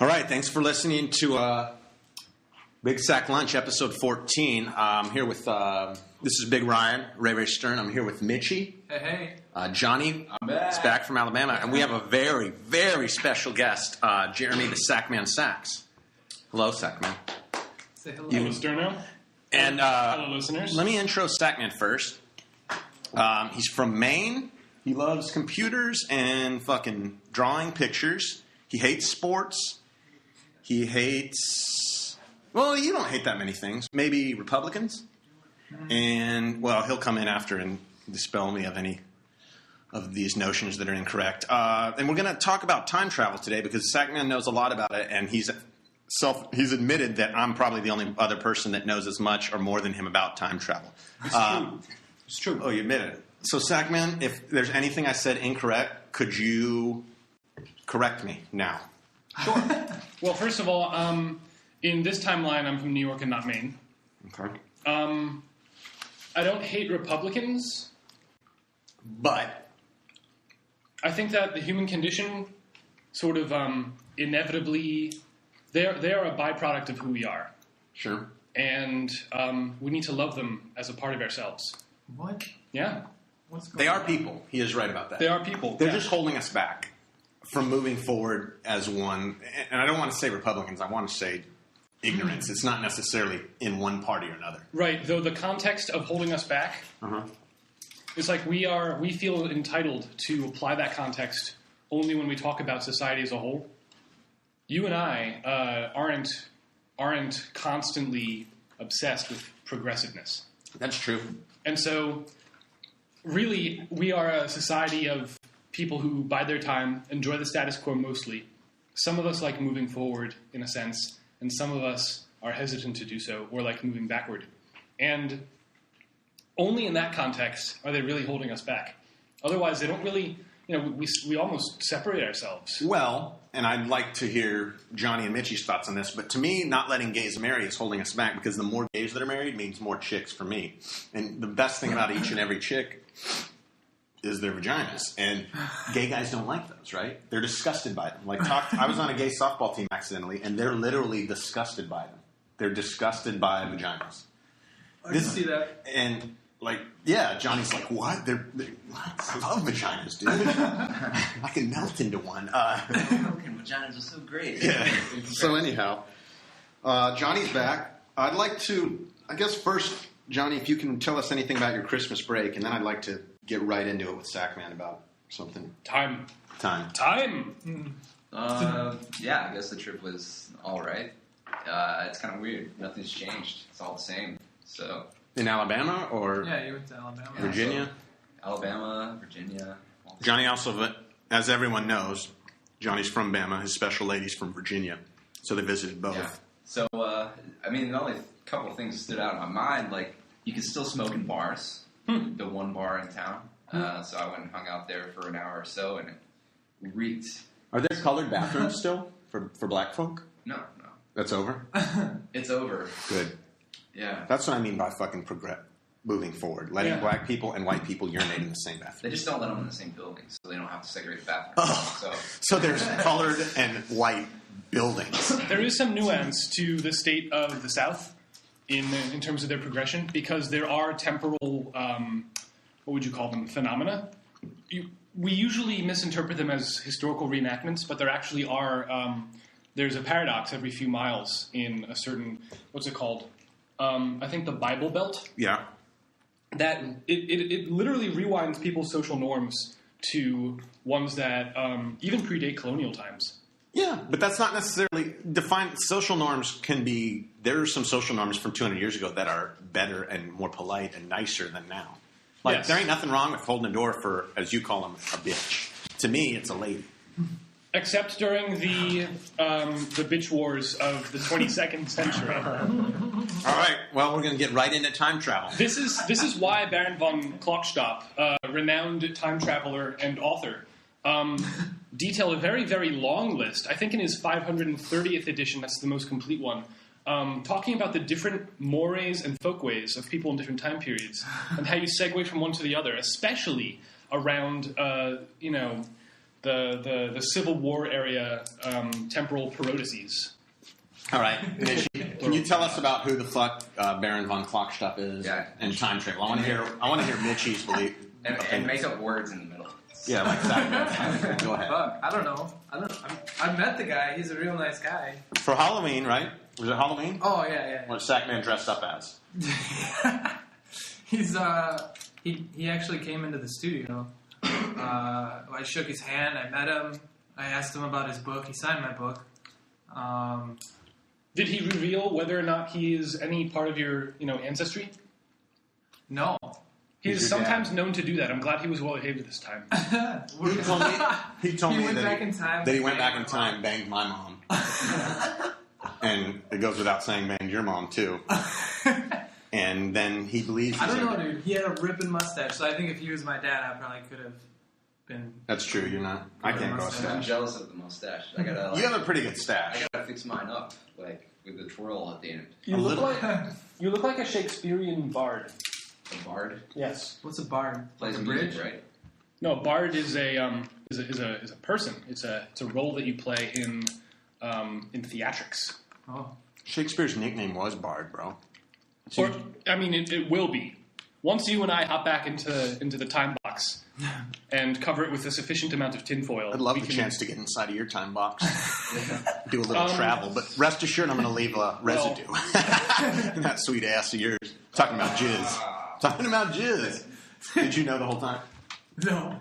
All right, thanks for listening to Big Sack Lunch, episode 14. I'm here with, this is Big Ryan, Ray Stern. I'm here with Mitchie. Hey. Johnny I'm back. is back from Alabama. And we have a very, very special guest, Jeremy the SachMan Sachs. Hello, SachMan. Say hello. Hello, Sterno. And hello, listeners. Let me intro SachMan first. He's from Maine. He loves computers and fucking drawing pictures. He hates sports. He hates... Well, you don't hate that many things. Maybe Republicans. And, well, he'll come in after and dispel me of any of these notions that are incorrect. And we're going to talk about time travel today because SachMan knows a lot about it, and he's admitted that I'm probably the only other person that knows as much or more than him about time travel. It's true. Oh, you admit it. So, SachMan, if there's anything I said incorrect, could you correct me now? Sure. Well, first of all, in this timeline, I'm from New York and not Maine. Okay. I don't hate Republicans. But I think that the human condition sort of inevitably, they are a byproduct of who we are. Sure. And we need to love them as a part of ourselves. What? Yeah. What's going They are on? people. He is right about that. They are people. They're yeah. just holding us back from moving forward as one. And I don't want to say Republicans. I want to say ignorance. It's not necessarily in one party or another. Right, though the context of holding us back, it's like we feel entitled to apply that context only when we talk about society as a whole. You and I aren't constantly obsessed with progressiveness. That's true. And so, really, we are a society of people who bide their time, enjoy the status quo mostly. Some of us like moving forward, in a sense, and some of us are hesitant to do so, or like moving backward. And only in that context are they really holding us back. Otherwise, they don't really, we almost separate ourselves. Well, and I'd like to hear Johnny and Mitchie's thoughts on this, but to me, not letting gays marry is holding us back because the more gays that are married means more chicks for me. And the best thing about each and every chick is their vaginas. And gay guys don't like those, right? They're disgusted by them. I was on a gay softball team accidentally, and they're literally disgusted by them. They're disgusted by vaginas. I can see that. And, Johnny's like, what? What? I love vaginas, dude. I can melt into one. American vaginas are so great. Yeah. So anyhow, Johnny's back. I'd like to, I guess first, Johnny, if you can tell us anything about your Christmas break, and then I'd like to get right into it with SachMan about something. Time. Yeah, I guess the trip was all right. It's kind of weird. Nothing's changed. It's all the same. So In Alabama or Yeah, you went to Alabama. Virginia? So Alabama, Virginia. Johnny also, as everyone knows, Johnny's from Bama. His special lady's from Virginia. So they visited both. Yeah. So, the only couple of things that stood out in my mind, like, you can still smoke in bars. The one bar in town. So I went and hung out there for an hour or so, and it reeked. Are there colored bathrooms still for black folk? No. That's over? It's over. Good. Yeah. That's what I mean by fucking moving forward. Letting black people and white people urinate in the same bathroom. They just don't let them in the same building, so they don't have to segregate the bathroom. Oh. So there's colored and white buildings. There is some nuance to the state of the South in terms of their progression, because there are temporal, what would you call them, phenomena. We usually misinterpret them as historical reenactments, but there actually are, there's a paradox every few miles in a certain, what's it called? I think the Bible Belt. Yeah. That it literally rewinds people's social norms to ones that even predate colonial times. Yeah, but that's not necessarily defined. Social norms can be, there are some social norms from 200 years ago that are better and more polite and nicer than now. Like, There ain't nothing wrong with holding a door for, as you call them, a bitch. To me, it's a lady. Except during the bitch wars of the 22nd century. All right, well, we're going to get right into time travel. This is why Baron von Klockstopp, renowned time traveler and author, detailed a very, very long list. I think in his 530th edition, that's the most complete one, talking about the different mores and folkways of people in different time periods and how you segue from one to the other, especially around, the Civil War area temporal parodices. All right, Mitchie, can you tell us about who the fuck Baron von Klockstuff is and time travel? I want to hear Mitchie's belief and make up words in the middle. Yeah, like that. Go ahead. Fuck, I don't know. I met the guy. He's a real nice guy. For Halloween, right? Was it Halloween? Oh yeah. What SachMan dressed up as? He's he actually came into the studio. I shook his hand. I met him. I asked him about his book. He signed my book. Did he reveal whether or not he is any part of your ancestry? No. He's sometimes known to do that. I'm glad he was well behaved this time. He told me went that back in time. he went back in time, banged my mom. And it goes without saying, banged your mom too. And then he believes. I don't know, dude. He had a ripping mustache, so I think if he was my dad, I probably could have been. That's true. You're not. I can't grow a I'm stash. jealous of the mustache. I gotta. You have a pretty good stash. I gotta fix mine up, like with the twirl at the end. You look like a Shakespearean bard. A bard Yes. What's a bard? plays Like a music, bridge? right? No, a bard is a person. It's a role that you play in theatrics. Oh. Shakespeare's nickname was Bard, bro. Or I mean, it will be. Once you and I hop back into the time box and cover it with a sufficient amount of tinfoil, I'd love the chance to get inside of your time box, do a little travel, but rest assured I'm going to leave a residue in that sweet ass of yours. Talking about jizz. Did you know the whole time? No.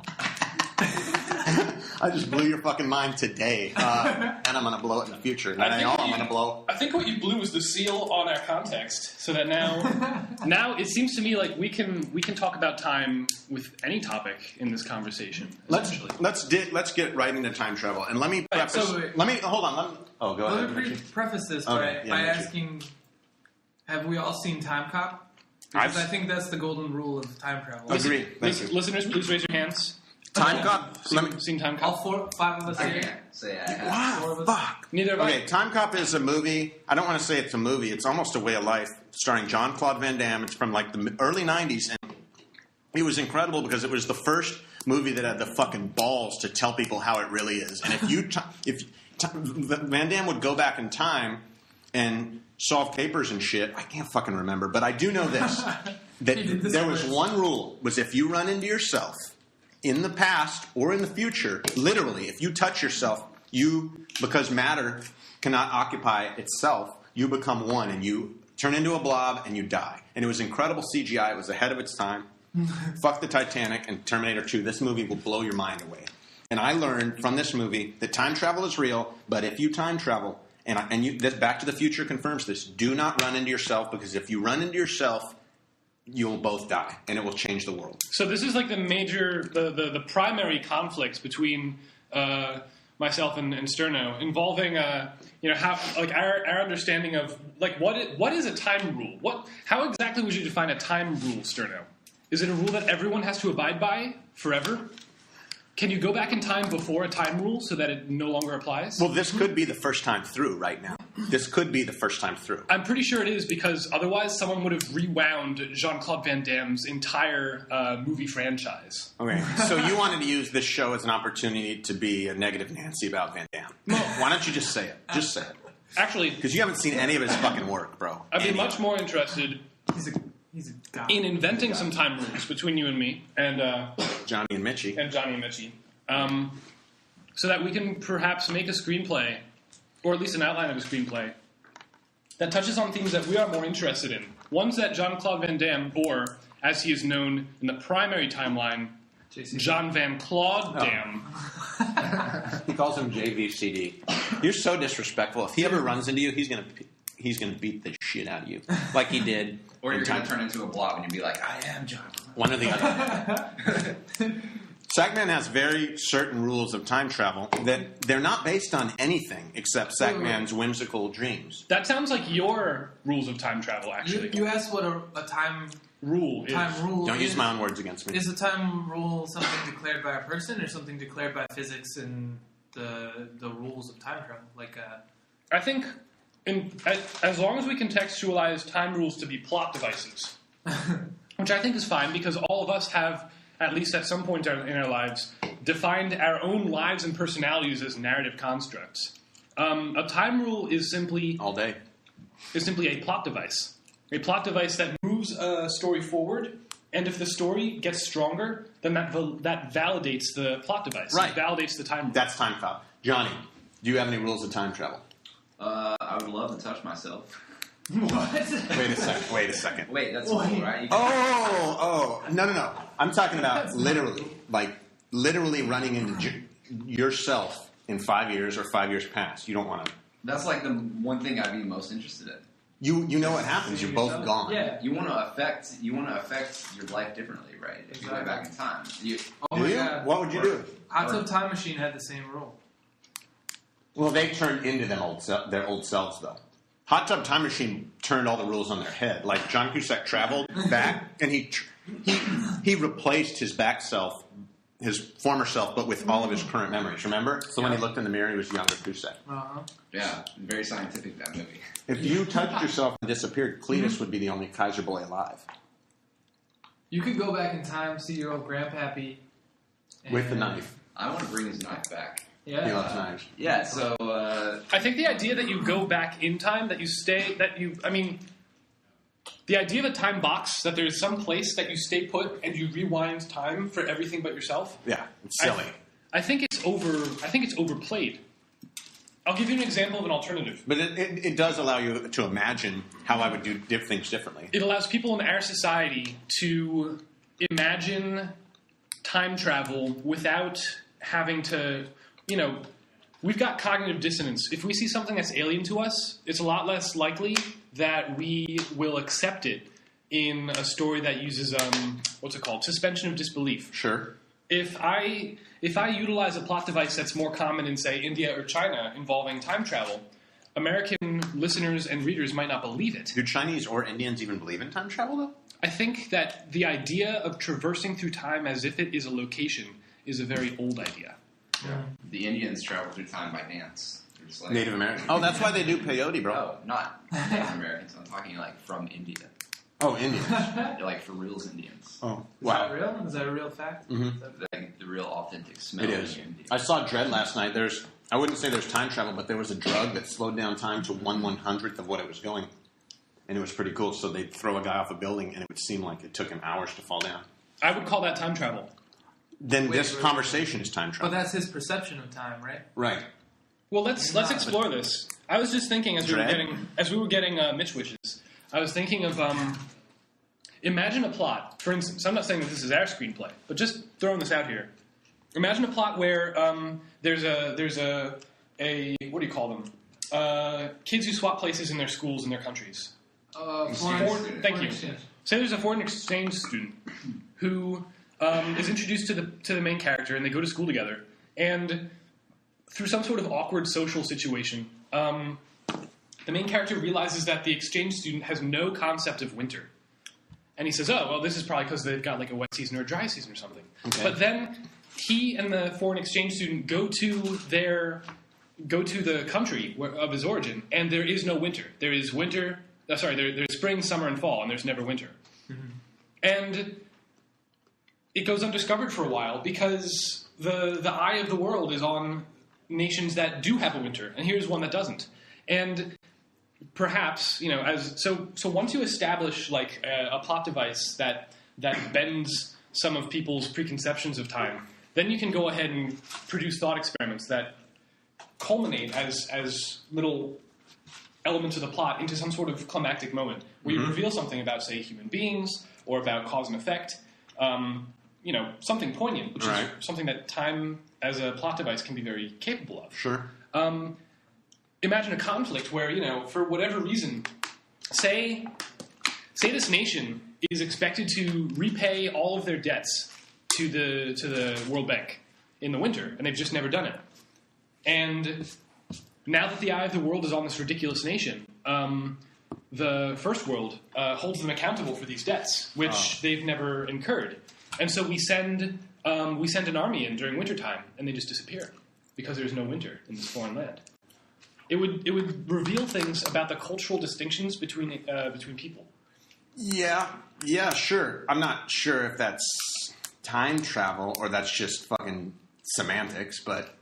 I just blew your fucking mind today, and I'm going to blow it in the future. And I'm going to blow. I think what you blew was the seal on our context, so that now it seems to me like we can talk about time with any topic in this conversation. Let's get right into time travel, and let me preface. Hold on. Go ahead. Let me preface this by asking: have we all seen Time Cop? Because I think that's the golden rule of time travel. Agree. Listeners, please raise your hands. Time Cop. Seen Time All Cop? 5 of us I here. can't say I have. Wow, fuck. Neither of Okay, Time Cop is a movie. I don't want to say it's a movie. It's almost a way of life, starring Jean-Claude Van Damme. It's from like the early 90s, and it was incredible because it was the first movie that had the fucking balls to tell people how it really is. And if Van Damme would go back in time and solve capers and shit, I can't fucking remember, but I do know this. That there was one rule, was if you run into yourself in the past or in the future, literally, if you touch yourself, because matter cannot occupy itself, you become one and you turn into a blob and you die. And it was incredible CGI. It was ahead of its time. Fuck the Titanic and Terminator 2. This movie will blow your mind away. And I learned from this movie that time travel is real, but if you time travel, Back to the Future confirms this, do not run into yourself, because if you run into yourself, you'll both die, and it will change the world. So this is like the primary conflict between myself and Sterno, involving how like our understanding of like what is a time rule? How exactly would you define a time rule, Sterno? Is it a rule that everyone has to abide by forever? Can you go back in time before a time rule so that it no longer applies? Well, this could be the first time through right now. This could be the first time through. I'm pretty sure it is, because otherwise someone would have rewound Jean-Claude Van Damme's entire movie franchise. Okay, so you wanted to use this show as an opportunity to be a negative Nancy about Van Damme. No. Why don't you just say it? Just say it. Actually... Because you haven't seen any of his fucking work, bro. I'd be much more interested... He's a god. In inventing some time rules between you and me, and Johnny and Mitchie. So that we can perhaps make a screenplay, or at least an outline of a screenplay, that touches on themes that we are more interested in. Ones that Jean-Claude Van Damme, or as he is known in the primary timeline, Jean Van Claude Damme. He calls him JVCD. You're so disrespectful. If he ever runs into you, he's gonna beat the shit out of you, like he did. Or you're going to turn into a blob and you'll be like, I am John. One or the other. SachMan has very certain rules of time travel that they're not based on anything except SachMan's whimsical dreams. That sounds like your rules of time travel, actually. You asked what a time rule is. Don't use my own words against me. Is a time rule something declared by a person, or something declared by physics and the rules of time travel? I think... as long as we contextualize time rules to be plot devices, which I think is fine, because all of us have, at least at some point in our lives, defined our own lives and personalities as narrative constructs. A time rule is simply All day. a plot device. A plot device that moves a story forward, and if the story gets stronger, then that validates the plot device. Right. It validates the time rule. That's time travel. Johnny, do you have any rules of time travel? I would love to touch myself. What? Wait a second. Wait, that's cool, right? You can- No. I'm talking about literally running into yourself in 5 years or 5 years past. You don't want to. That's like the one thing I'd be most interested in. You know what happens. You're both gone. Yeah. You want to affect your life differently, right? If you go back in time, Oh Do my you? God. What would you do? Hot Tub Time Machine had the same rule. Well, they turned into their old selves, though. Hot Tub Time Machine turned all the rules on their head. Like John Cusack traveled back, and he replaced his back self, his former self, but with all of his current memories. Remember? So when he looked in the mirror, he was younger Cusack. Uh-huh. yeah, very scientific, that movie. If you touched yourself and disappeared, Cletus would be the only Kaiser boy alive. You could go back in time, see your old grandpappy. With the knife. I want to bring his knife back. He Yeah. loves knives. Yeah, so I think the idea that you go back in time, the idea of a time box, that there's some place that you stay put and you rewind time for everything but yourself. Yeah, it's silly. I think it's overplayed. I'll give you an example of an alternative. But it does allow you to imagine how I would do things differently. It allows people in our society to imagine time travel without having to, we've got cognitive dissonance. If we see something that's alien to us, it's a lot less likely that we will accept it in a story that uses, suspension of disbelief. Sure. If I utilize a plot device that's more common in, say, India or China involving time travel, American listeners and readers might not believe it. Do Chinese or Indians even believe in time travel, though? I think that the idea of traversing through time as if it is a location is a very old idea. Yeah. the Indians travel through time by dance. They're just like, Native American. Oh, that's why they do peyote, bro. Oh, not Native Americans. I'm talking like from India. Oh, Indians. They're like for reals Indians. Oh, Is wow. that real? Is that a real fact? Mhm. Is that- Like the real authentic smell It of is. India. I saw Dread last night. I wouldn't say there's time travel, but there was a drug that slowed down time to 1/100th of what it was going. And it was pretty cool. So they'd throw a guy off a building, and it would seem like it took him hours to fall down. I would call that time travel. Then Wait, this wait. conversation is time But travel. that's his perception of time, right? Right. Well, let's Not, explore this. I was just thinking as we were getting Mitch wishes. I was thinking of imagine a plot. For instance, I'm not saying that this is our screenplay, but just throwing this out here. Imagine a plot where there's a what do you call them? Kids who swap places in their schools and their countries. Thank you. Say there's a foreign exchange student who is introduced to the main character, and they go to school together. And through some sort of awkward social situation, the main character realizes that the exchange student has no concept of winter. And he says, oh, well, this is probably because they've got like a wet season or a dry season or something. Okay. But then he and the foreign exchange student go to the country of his origin, and there is no winter. There is winter. There's spring, summer, and fall, and there's never winter. Mm-hmm. And it goes undiscovered for a while because the eye of the world is on nations that do have a winter, and here's one that doesn't. And perhaps, so once you establish like a plot device that bends some of people's preconceptions of time, then you can go ahead and produce thought experiments that culminate as little elements of the plot into some sort of climactic moment where you reveal something about, say, human beings or about cause and effect, something poignant, which is something that time as a plot device can be very capable of. Sure. Imagine a conflict where, for whatever reason, say this nation is expected to repay all of their debts to the World Bank in the winter, and they've just never done it. And now that the eye of the world is on this ridiculous nation, the First World holds them accountable for these debts, which they've never incurred. And so we send an army in during wintertime, and they just disappear because there's no winter in this foreign land. It would reveal things about the cultural distinctions between people. Yeah, sure. I'm not sure if that's time travel or that's just fucking semantics, but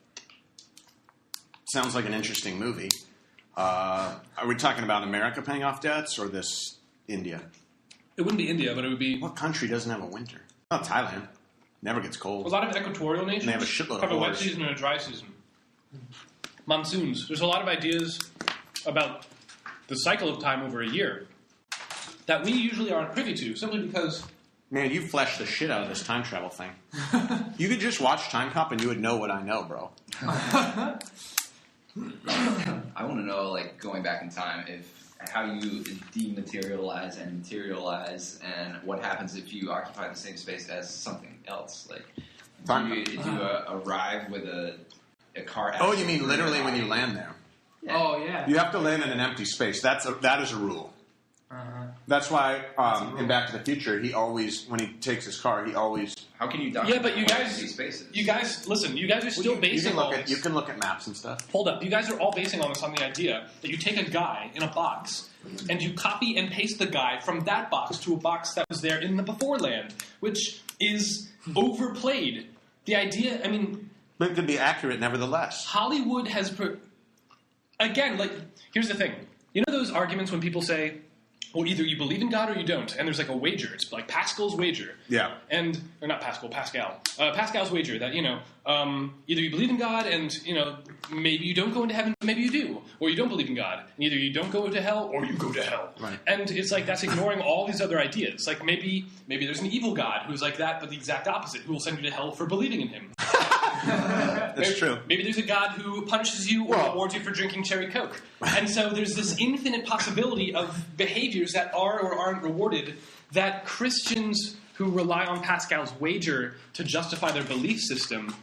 sounds like an interesting movie. Are we talking about America paying off debts or this India? It wouldn't be India, but it would be... What country doesn't have a winter? Oh, Thailand. Never gets A cold. lot of equatorial nations And they have a shitload of have a wet whores. season and a dry season. Monsoons. There's a lot of ideas about the cycle of time over a year that we usually aren't privy to, simply because... Man, you fleshed the shit out of this time travel thing. You could just watch Time Cop and you would know what I know, bro. I want to know, like, going back in time, how you dematerialize and materialize, and what happens if you occupy the same space as something else. Like, do you arrive with a car? Oh, you mean literally when you land there? Yeah. Oh, yeah. You have to land in an empty space. That is a rule. That's why in Back to the Future, he always, when he takes his car, he always... How can you Yeah, but you guys... these spaces? You guys, listen, you guys are still basing all this. You can look at maps and stuff. Hold up. You guys are all basing all this on the idea that you take a guy in a box and you copy and paste the guy from that box to a box that was there in the before land, which is overplayed. The idea, I mean... But it could be accurate nevertheless. Hollywood has... Again, like, here's the thing. You know those arguments when people say, well, either you believe in God or you don't, and there's like a wager. It's like Pascal's wager. Yeah. Or not Pascal. Pascal's wager that, either you believe in God and, maybe you don't go into heaven, maybe you do. Or you don't believe in God. And either you don't go to hell or you go to hell. Right. And it's like that's ignoring all these other ideas. Like maybe there's an evil God who's like that, but the exact opposite, who will send you to hell for believing in him. That's true. Maybe there's a God who punishes you or rewards you for drinking cherry Coke. And so there's this infinite possibility of behaviors that are or aren't rewarded that Christians who rely on Pascal's wager to justify their belief system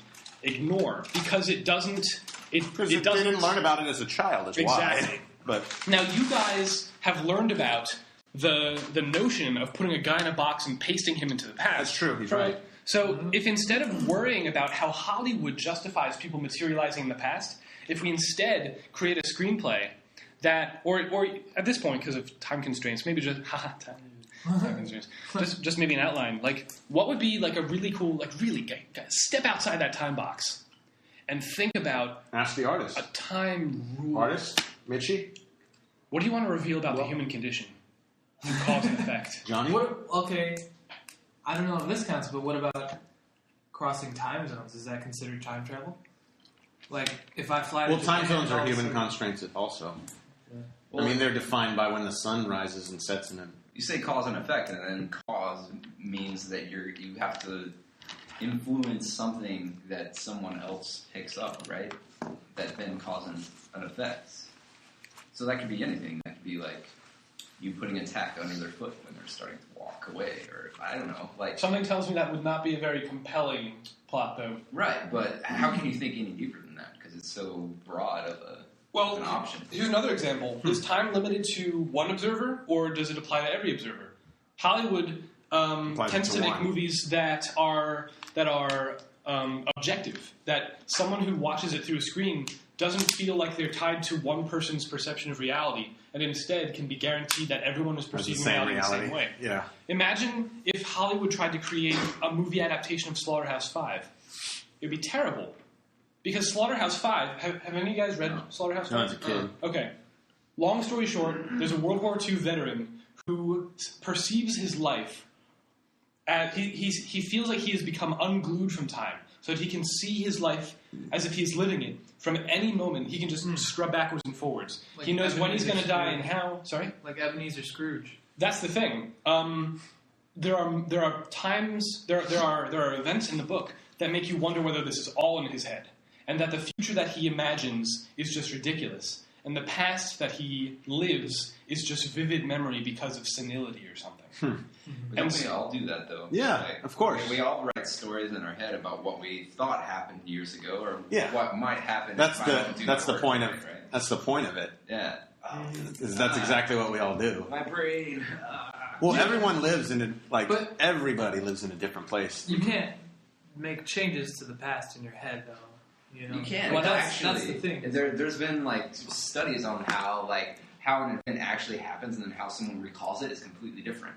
ignore because it doesn't... They didn't learn about it as a child, is Exactly. why. But now you guys have learned about the notion of putting a guy in a box and pasting him into the past. That's true, he's right. So if instead of worrying about how Hollywood justifies people materializing in the past, if we instead create a screenplay that, or at this point, because of time constraints, maybe just, time constraints, just maybe an outline, like, what would be like a really cool, like really, step outside that time box and think about ask the artist. A time rule. Artist? Mitchie? What do you want to reveal about the human condition? Cause and effect. Johnny? Okay, I don't know if this counts, but what about crossing time zones? Is that considered time travel? Like, if I fly to Time Japan, zones are human also- constraints also. Yeah. I mean, they're defined by when the sun rises and sets in a... You say cause and effect, and then cause means that you have to influence something that someone else picks up, right? That then causes an effect. So that could be anything. That could be like you putting a tack under their foot when they're starting to walk away, or I don't know. Like Something tells me that would not be a very compelling plot, though. right, but how can you think any deeper than that? Because it's so broad of an option. Here's another example. Is time limited to one observer, or does it apply to every observer? Hollywood tends to make movies that are objective. That someone who watches it through a screen doesn't feel like they're tied to one person's perception of reality, and instead can be guaranteed that everyone is perceiving reality the same way. Yeah. Imagine if Hollywood tried to create a movie adaptation of Slaughterhouse 5. It would be terrible. Because Slaughterhouse 5, have any of you guys read Slaughterhouse 5? No, as a kid. Okay. Long story short, there's a World War II veteran who perceives his life as he feels like he has become unglued from time, so that he can see his life as if he's living it. From any moment, he can just scrub backwards and forwards. Like he knows when he's going to die Scrooge. and how. Sorry? Like Ebenezer Scrooge. That's the thing. There are times, there are events in the book that make you wonder whether this is all in his head, and that the future that he imagines is just ridiculous, and the past that he lives is just vivid memory because of senility or something. But don't we all do that, though? Yeah, of course. We all write stories in our head about what we thought happened years ago, or Yeah. what might happen. That's if I don't do the my point work of right? that's the point of it. Yeah. That's exactly what we all do. My brain. Well, everyone lives in But- everybody lives in a different place. You can't make changes to the past in your head, though. You know? You can't. Well, that's actually, the thing. There's been studies on how an event actually happens, and then how someone recalls it is completely different.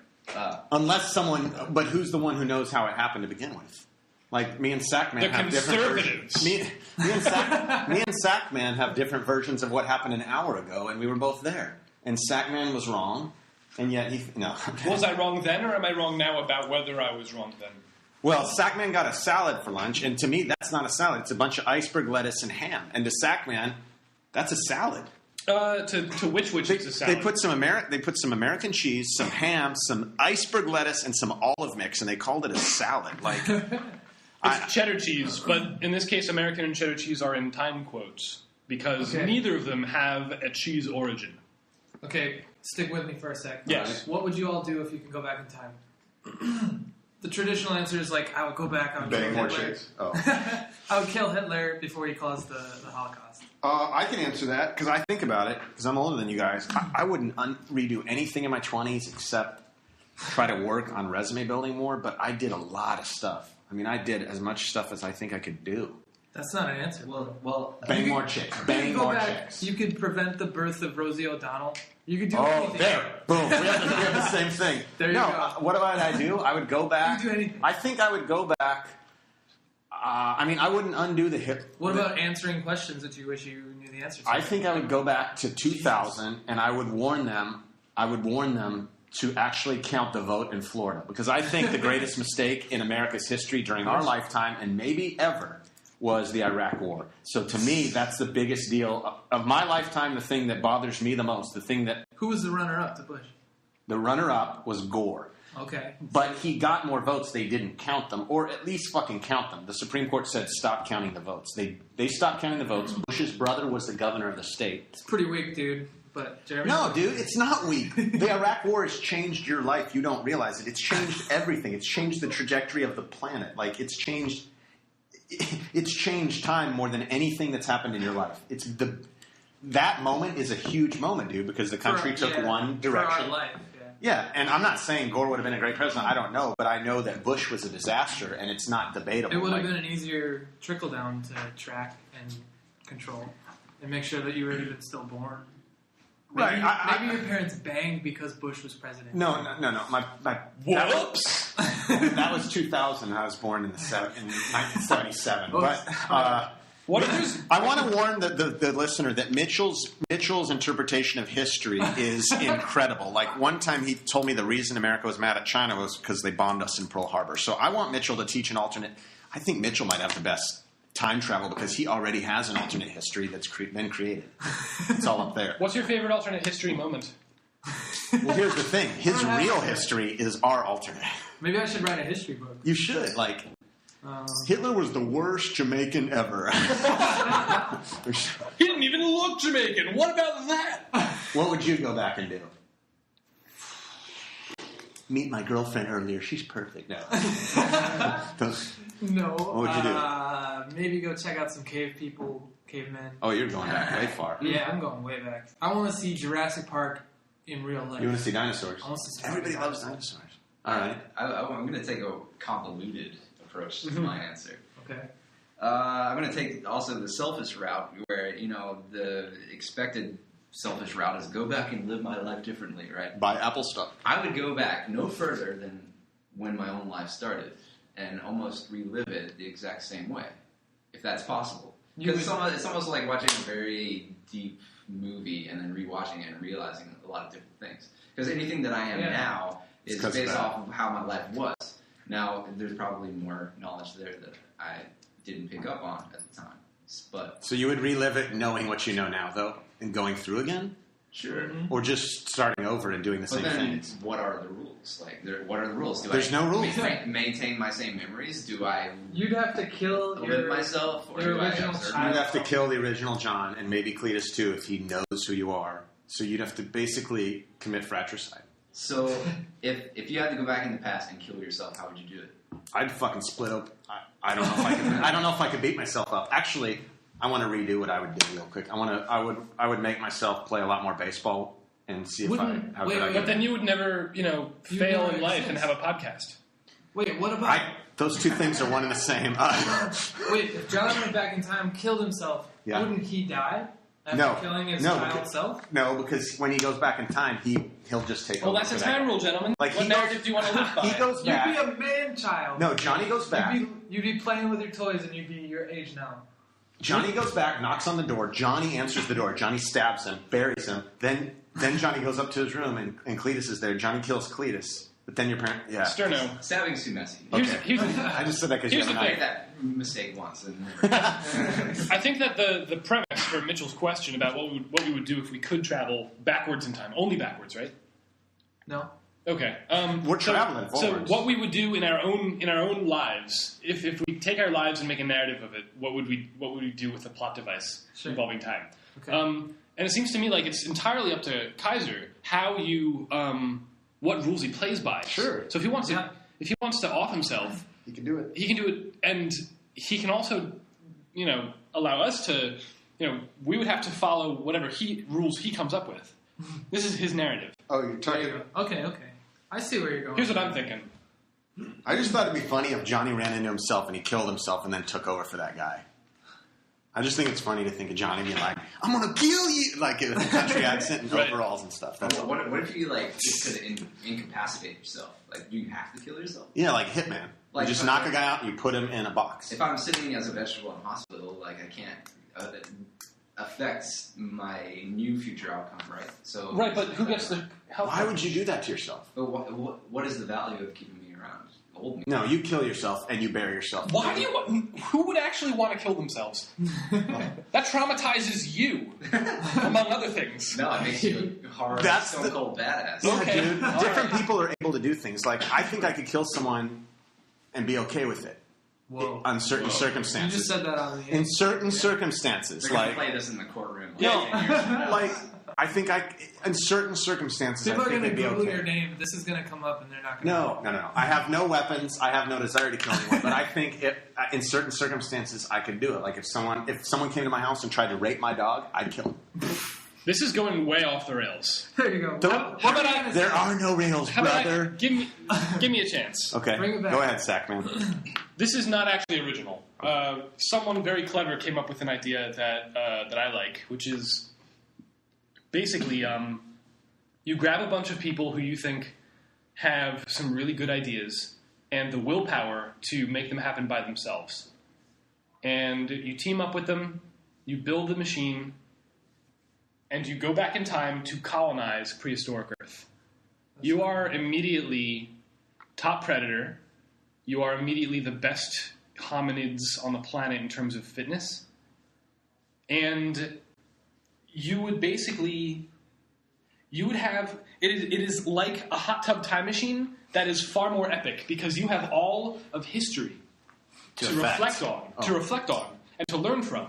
Unless someone, but who's the one who knows how it happened to begin with? Like me and SachMan The have different conservatives. versions. Me and SachMan have different versions of what happened an hour ago, and we were both there. And SachMan was wrong, and yet no. Was I wrong then, or am I wrong now about whether I was wrong then? Well, SachMan got a salad for lunch, and to me, that's not a salad. It's a bunch of iceberg lettuce and ham. And to SachMan, that's a salad. To which it's a salad. They put some American cheese, some ham, some iceberg lettuce, and some olive mix, and they called it a salad. Like it's cheddar cheese, but in this case, American and cheddar cheese are in time quotes because neither of them have a cheese origin. Okay, stick with me for a sec. Yes. What would you all do if you could go back in time? The traditional answer is like, I would go back. I would bang kill more Hitler. chicks. Oh. I would kill Hitler before he caused the Holocaust. I can answer that because I think about it because I'm older than you guys. I wouldn't redo anything in my 20s except try to work on resume building more, but I did a lot of stuff. I mean, I did as much stuff as I think I could do. That's not an answer. Well, Bang more chicks. Bang more chicks. You could prevent the birth of Rosie O'Donnell. You could do Oh, anything. there. Boom. We have the same thing. There you go. What about I do? I would go back. You could do anything. I think I would go back. I wouldn't undo the hip. What about answering questions that you wish you knew the answer to? I think I would go back to 2000 and I would warn them. To actually count the vote in Florida because I think the greatest mistake in America's history during our lifetime and maybe ever was the Iraq War. So to me, that's the biggest deal of my lifetime. The thing that bothers me the most, the thing that Who was the runner-up to Bush? the runner-up was Gore. Okay. But he got more votes. They didn't count them, or at least fucking count them. The Supreme Court said stop counting the votes. They stopped counting the votes. Bush's brother was the governor of the state. It's pretty weak, dude. But Jeremy. No, dude, it's not weak. The Iraq War has changed your life. You don't realize it. It's changed everything. It's changed the trajectory of the planet. Like it's changed time more than anything that's happened in your life. That moment is a huge moment, dude, because the country took one direction. For our life. Yeah, and I'm not saying Gore would have been a great president. I don't know, but I know that Bush was a disaster, and it's not debatable. It would have been an easier trickle down to track and control, and make sure that you were even still born. Maybe, Right. Maybe your parents banged because Bush was president. No. Whoops! That was 2000. I was born in 1977. But I want to warn the listener that Mitchell's interpretation of history is incredible. Like one time he told me the reason America was mad at China was because they bombed us in Pearl Harbor. So I want Mitchell to teach an alternate. I think Mitchell might have the best time travel because he already has an alternate history that's been created. It's all up there. What's your favorite alternate history moment? Well, here's the thing. His real history is our alternate. Maybe I should write a history book. You should. Like, Hitler was the worst Jamaican ever. He didn't even look Jamaican. What about that? What would you go back and do? Meet my girlfriend earlier. She's perfect. No. No. What would you do? Maybe go check out some cavemen. Oh, you're going back way far. Yeah, I'm going way back. I want to see Jurassic Park in real life. You want to see dinosaurs? I want to see Everybody loves dinosaurs. All right. I'm going to take a convoluted approach to my answer. Okay. I'm going to take also the selfish route where, the expected selfish route is go back and live my life differently, right? Buy Apple stuff. I would go back no further than when my own life started and almost relive it the exact same way, if that's possible. Because it's almost like watching a very deep movie and then rewatching it and realizing a lot of different things. Because anything that I am now is based off of how my life was. Now, there's probably more knowledge there that I didn't pick up on at the time. But So you would relive it knowing what you know now, though, and going through again? sure. Or just starting over and doing the But same then, things? what are the rules? What are the rules? There's no rules. Maintain my same memories? Do I You'd have to kill live myself? Or your do I original observe? child. You'd have to kill the original John, and maybe Cletus too, if he knows who you are. So you'd have to basically commit fratricide. So, if you had to go back in the past and kill yourself, how would you do it? I'd fucking split up. I don't know if I could. I don't know if I could beat myself up. Actually, I want to redo what I would do real quick. I would make myself play a lot more baseball and see how good I But get. then you would never, fail in life and have a podcast. Wait, what about... Those two things are one and the same. Wait, if John went back in time, killed himself, Yeah. wouldn't he die? After killing his child self? No, because when he goes back in time, he'll just take over. Well, that's a time rule, gentlemen. Like, what narrative do you want to live by? He goes back. You'd be a man-child. No, Johnny goes back. You'd be playing with your toys and you'd be your age now. Johnny goes back, knocks on the door. Johnny answers the door. Johnny stabs him, buries him. Then Johnny goes up to his room, and Cletus is there. Johnny kills Cletus. But then your parent... Yeah. Sterno. Stabbing's too messy. Here's I just said that because here's you're the I thing. made that mistake once. And I think that the premise for Mitchell's question about what we would do if we could travel backwards in time, only backwards, right? No. Okay. We're traveling forwards. So what we would do in our own lives, if we take our lives and make a narrative of it, what would we do with a plot device involving time? Okay. And it seems to me like it's entirely up to Kaiser how you what rules he plays by. Sure. So if he wants to off himself, You can do it. he can do it, and he can also, allow us to, we would have to follow whatever rules he comes up with. This is his narrative. Oh, you're talking... Okay. I see where you're going. Here's what I'm thinking. I just thought it'd be funny if Johnny ran into himself and he killed himself and then took over for that guy. I just think it's funny to think of Johnny being like, I'm going to kill you! Like, in a country accent and Right. overalls and stuff. That's all. what if you just could incapacitate yourself? Like, do you have to kill yourself? Yeah, like Hitman. Like, you just knock a guy out and you put him in a box. If I'm sitting as a vegetable in a hospital, I can't. It affects my new future outcome, right? So Right, but who gets the health? Why would you do that to yourself? But what is the value of keeping me around? Hold me. No, you kill yourself and you bury yourself. Why do you? Who would actually want to kill themselves? That traumatizes you, among other things. No, it makes you a hard, That's stone cold badass. Yeah, Okay. dude. All Different right. people are able to do things. Like, I think I could kill someone and be okay with it. Whoa. On certain You circumstances. just said that on the In certain circumstances. They're gonna Like, play this in the courtroom. No. 10 years from now. like, I think in certain circumstances, People I are think going it'd to be Google okay. your name. This is going to come up, and they're not going to. No. I have no weapons. I have no desire to kill anyone. But I think in certain circumstances, I could do it. Like if someone came to my house and tried to rape my dog, I'd kill him. This is going way off the rails. There you go. Don't- What about I? There are no rails, How about brother. give me a chance. Okay, Bring it back. go ahead, SachMan. This is not actually original. Someone very clever came up with an idea that I like, which is basically you grab a bunch of people who you think have some really good ideas and the willpower to make them happen by themselves. And you team up with them, you build the machine, and you go back in time to colonize prehistoric Earth. You are immediately top predator. You are immediately the best hominids on the planet in terms of fitness. And you would basically... You would have... It is like a hot tub time machine that is far more epic because you have all of history to reflect on and to learn from.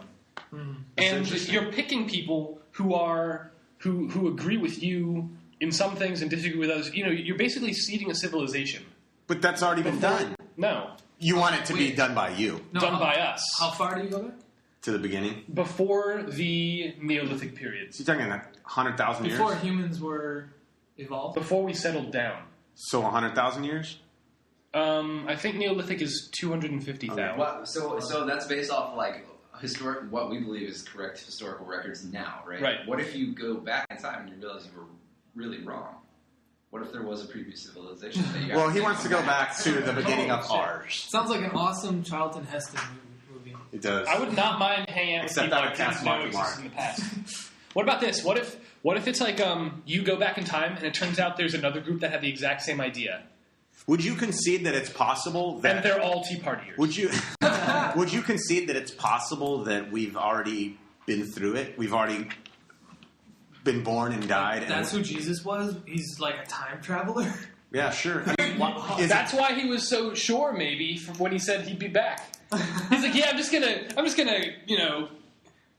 And you're picking people who agree with you in some things and disagree with others. You're basically seeding a civilization. But that's already been done. No. You want it to be done by you. No, Done by us. How far do you go back? To the beginning. Before the Neolithic periods. So you're talking 100,000 years? Before humans were evolved? Before we settled down. So 100,000 years? I think Neolithic is 250,000. So that's based off historic, what we believe is correct historical records now, right? Right. What if you go back in time and you realize you were really wrong? What if there was a previous civilization that you Well, he wants to go back to the beginning of ours. Sounds like an awesome Charlton Heston movie. It does. I would not mind hanging out with Except people I would I cast didn't know Marky existed Mark. in the past. What about this? What if it's like you go back in time and it turns out there's another group that had the exact same idea Would you concede that it's possible that... and they're all Tea Partiers? Would you concede that it's possible that we've already been through it? We've already been born and died. That's who Jesus was? He's like a time traveler? Yeah, sure. That's why he was so sure, maybe, from when he said he'd be back. He's like, yeah, I'm just gonna,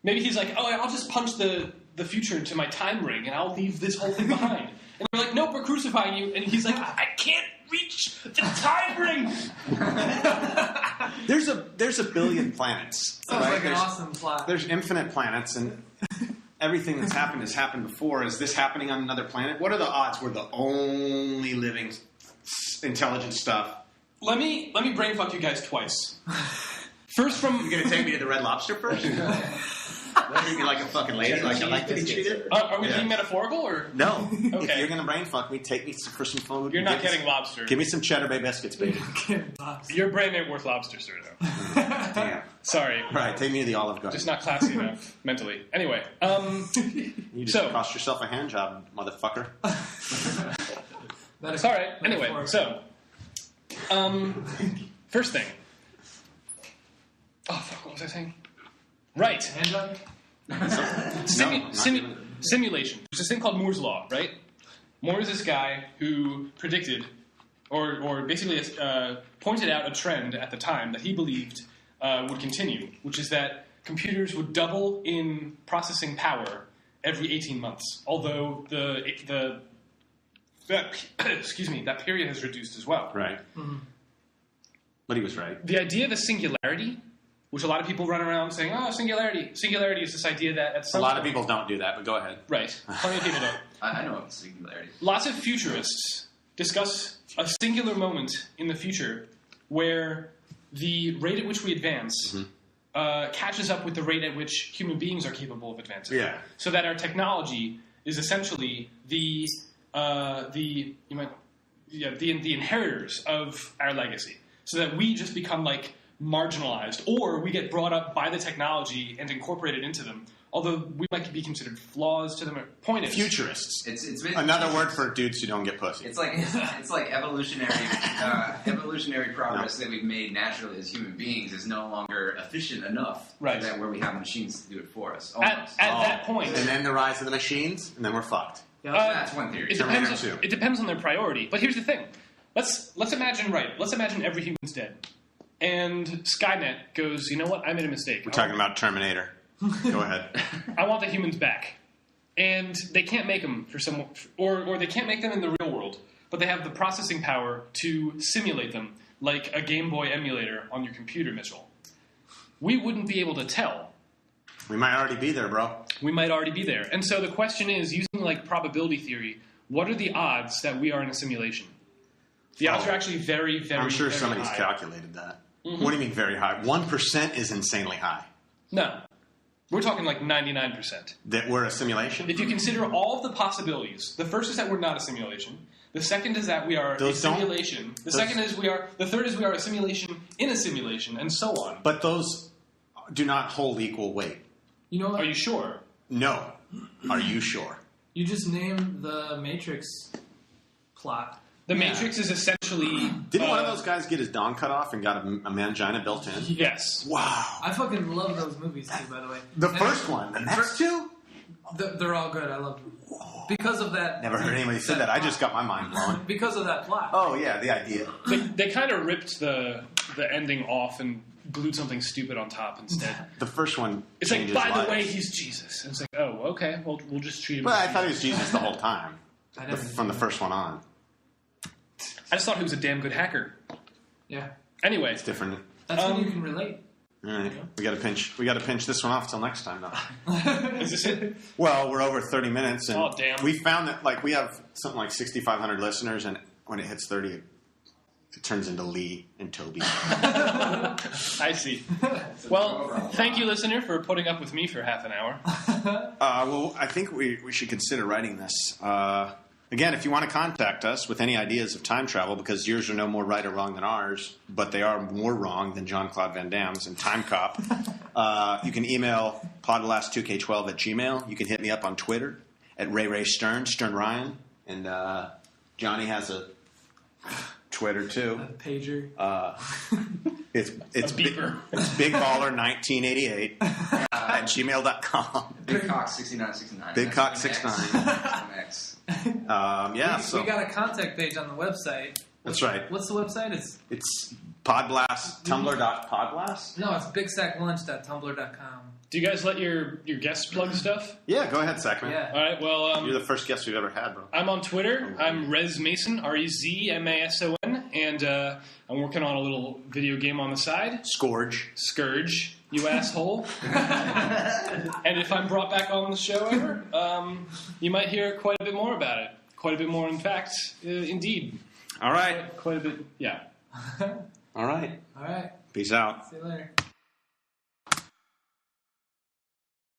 maybe he's like, oh, I'll just punch the future into my time ring and I'll leave this whole thing behind. And we're like, nope, we're crucifying you. And he's like, I can't reach the time ring. There's a billion planets. Sounds right? like an awesome plot. There's infinite planets, and everything that's happened has happened before. Is this happening on another planet? What are the odds we're the only living intelligent stuff? Let me brainfuck you guys twice. First from... You gonna take me to the Red Lobster first? treat me like a fucking lady, like I like to be treated. Are we being metaphorical or no? Okay. If you're gonna brain fuck me, take me for some food. You're not getting lobster? Give me some Cheddar Bay biscuits, baby. Your brain ain't worth lobster, sir. Though. Damn. Sorry. Right, take me to the Olive Garden. Just not classy enough mentally. Anyway, you just cost yourself a hand job, motherfucker. It's all right. Anyway, so first thing. Oh fuck! What was I saying? Right. Hand job? Simulation. There's this thing called Moore's law, right? Moore is this guy who predicted, or basically pointed out a trend at the time that he believed would continue, which is that computers would double in processing power every 18 months. Although that period has reduced as well. Right. Mm-hmm. But he was right. The idea of a singularity, which a lot of people run around saying, "Oh, singularity." Singularity is this idea that at some a lot of people don't do that, but go ahead. Right. Plenty of people don't. I know of singularity. Lots of futurists discuss a singular moment in the future where the rate at which we advance catches up with the rate at which human beings are capable of advancing. Yeah. So that our technology is essentially the inheritors of our legacy. So that we just become like marginalized, or we get brought up by the technology and incorporated into them. Although we might be considered flaws to them. Point is, futurists. It's another word for dudes who don't get pussy. It's like evolutionary progress that we've made naturally as human beings is no longer efficient enough. Right. That where we have machines to do it for us. At that point, and then the rise of the machines, and then we're fucked. That's one theory. It depends on their priority. But here's the thing: let's imagine every human's dead, and Skynet goes, you know what? I made a mistake. We're talking about Terminator. Go ahead. I want the humans back, and they can't make them for some, or they can't make them in the real world, but they have the processing power to simulate them, like a Game Boy emulator on your computer, Mitchell. We wouldn't be able to tell. We might already be there, bro. We might already be there, and so the question is, using like probability theory, what are the odds that we are in a simulation? The odds are actually very, very. I'm sure very somebody's high. calculated that. Mm-hmm. What do you mean very high? 1% is insanely high. No. We're talking like 99%. That we're a simulation? If you consider all of the possibilities, the first is that we're not a simulation. The second is that we are a simulation. The third is we are a simulation in a simulation, and so on. But those do not hold equal weight. You know what? Are you sure? No. Are you sure? You just named the Matrix plot. The Matrix is essentially... Didn't one of those guys get his dong cut off and got a mangina built in? Yes. Wow. I fucking love those movies too, by the way. The first one. The next two? They're all good. I love them. Because of that... Never heard anybody say that. I just got my mind blown. Because of that plot. Oh, yeah, the idea. They kind of ripped the ending off and glued something stupid on top instead. The first one It's like, changes by lives. the way, he's Jesus. And it's like, oh, okay, well, we'll just treat him Well, as I thought he was Jesus the whole time. From the first one on. I just thought he was a damn good hacker. Yeah. Anyway. It's different. That's when you can relate. All right. We got to pinch this one off till next time, though. Is this it? Well, we're over 30 minutes, and Oh, damn. we found that we have something like 6,500 listeners, and when it hits 30, it turns into Lee and Toby. I see. Well, thank you, listener, for putting up with me for half an hour. Well, I think we should consider writing this. Again, if you want to contact us with any ideas of time travel, because yours are no more right or wrong than ours, but they are more wrong than Jean-Claude Van Damme's and Time Cop, you can email podlast2k12@gmail. You can hit me up on Twitter at Stern Ryan, and Johnny has a Twitter too. A pager. It's beeper. It's BigBaller1988 at gmail.com. BigCock6969. BigCock69. We got a contact page on the website. That's right. What's the website? It's Podblast, Tumblr.podblast. No, it's bigstacklunch.tumblr.com. Do you guys let your guests plug stuff? Yeah, go ahead, SachMan. Yeah. All right, well... You're the first guest we've ever had, bro. I'm on Twitter. I'm Rez Mason, RezMason, and I'm working on a little video game on the side. Scourge, you asshole. And if I'm brought back on the show ever, you might hear quite a bit more about it. Quite a bit more, in fact, indeed. All right. Quite a bit, yeah. All right. All right. Peace out. See you later.